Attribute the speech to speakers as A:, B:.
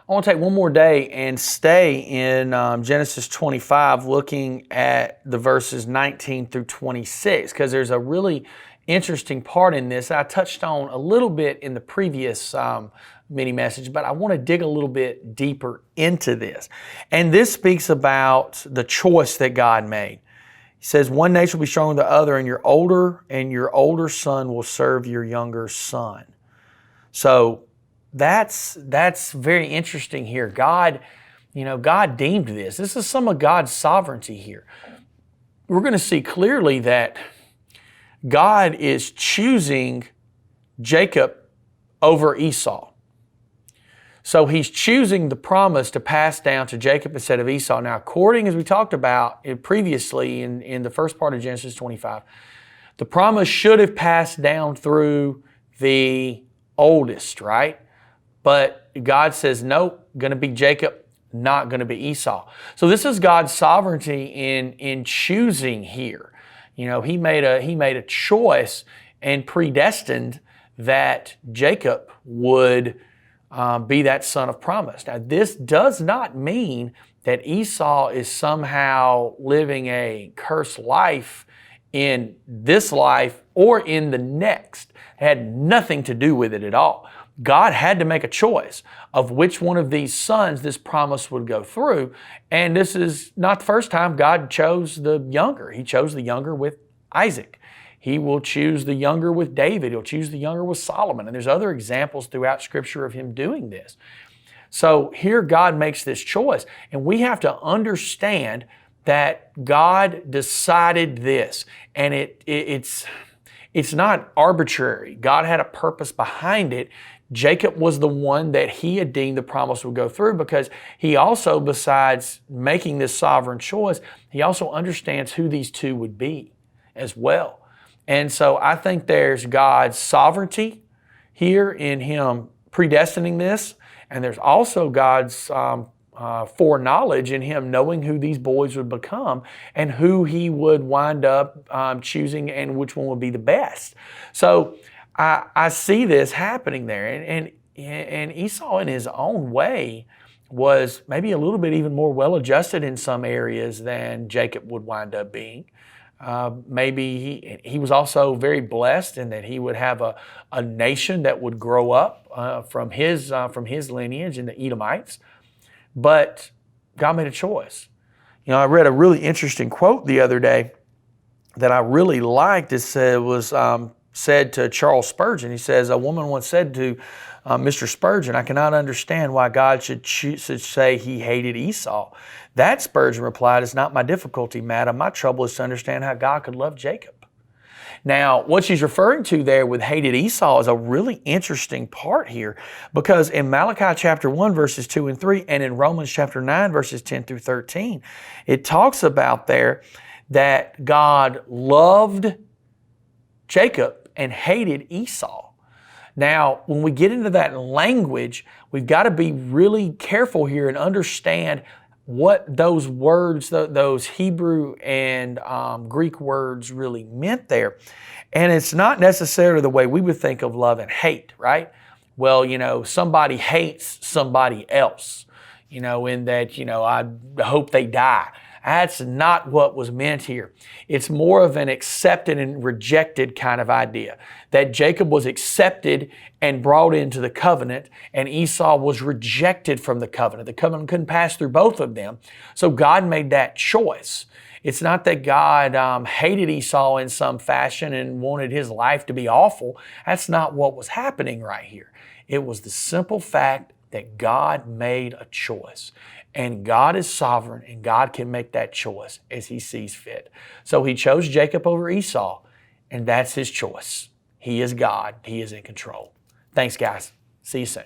A: I want to take one more day and stay in Genesis 25, looking at the verses 19 through 26, because there's a really interesting part in this I touched on a little bit in the previous mini message, but I want to dig a little bit deeper into this. And this speaks about the choice that God made. He says, one nation will be stronger than the other, and your older son will serve your younger son. So that's very interesting here. God deemed this. This is some of God's sovereignty here. We're going to see clearly that God is choosing Jacob over Esau. So he's choosing the promise to pass down to Jacob instead of Esau. Now, according as we talked about previously in the first part of Genesis 25, the promise should have passed down through the oldest, right? But God says, nope, going to be Jacob, not going to be Esau. So this is God's sovereignty in choosing here. You know, he made a choice and predestined that Jacob would be that son of promise. Now, this does not mean that Esau is somehow living a cursed life in this life or in the next. It had nothing to do with it at all. God had to make a choice of which one of these sons this promise would go through. And this is not the first time God chose the younger. He chose the younger with Isaac. He will choose the younger with David. He'll choose the younger with Solomon. And there's other examples throughout Scripture of him doing this. So here God makes this choice. And we have to understand that God decided this. And it's not arbitrary. God had a purpose behind it. Jacob was the one that he had deemed the promise would go through, because he also, besides making this sovereign choice, he also understands who these two would be as well. And so I think there's God's sovereignty here in him predestining this, and there's also God's foreknowledge in him knowing who these boys would become and who he would wind up choosing and which one would be the best. So I see this happening there. And Esau in his own way was maybe a little bit even more well-adjusted in some areas than Jacob would wind up being. Maybe he was also very blessed in that he would have a nation that would grow up from his lineage in the Edomites. But God made a choice. You know, I read a really interesting quote the other day that I really liked. It was said to Charles Spurgeon. He says, a woman once said to Mr. Spurgeon, I cannot understand why God should say he hated Esau. That, Spurgeon replied, is not my difficulty, madam. My trouble is to understand how God could love Jacob. Now, what she's referring to there with hated Esau is a really interesting part here, because in Malachi chapter 1, verses 2 and 3, and in Romans chapter 9, verses 10 through 13, it talks about there that God loved Jacob and hated Esau. Now, when we get into that language, we've got to be really careful here and understand what those words, those Hebrew and Greek words really meant there. And it's not necessarily the way we would think of love and hate, right? Well, you know, somebody hates somebody else, you know, in that, you know, I hope they die. That's not what was meant here. It's more of an accepted and rejected kind of idea. That Jacob was accepted and brought into the covenant, and Esau was rejected from the covenant. The covenant couldn't pass through both of them. So God made that choice. It's not that God hated Esau in some fashion and wanted his life to be awful. That's not what was happening right here. It was the simple fact that God made a choice. And God is sovereign, and God can make that choice as he sees fit. So he chose Jacob over Esau, and that's his choice. He is God. He is in control. Thanks, guys. See you soon.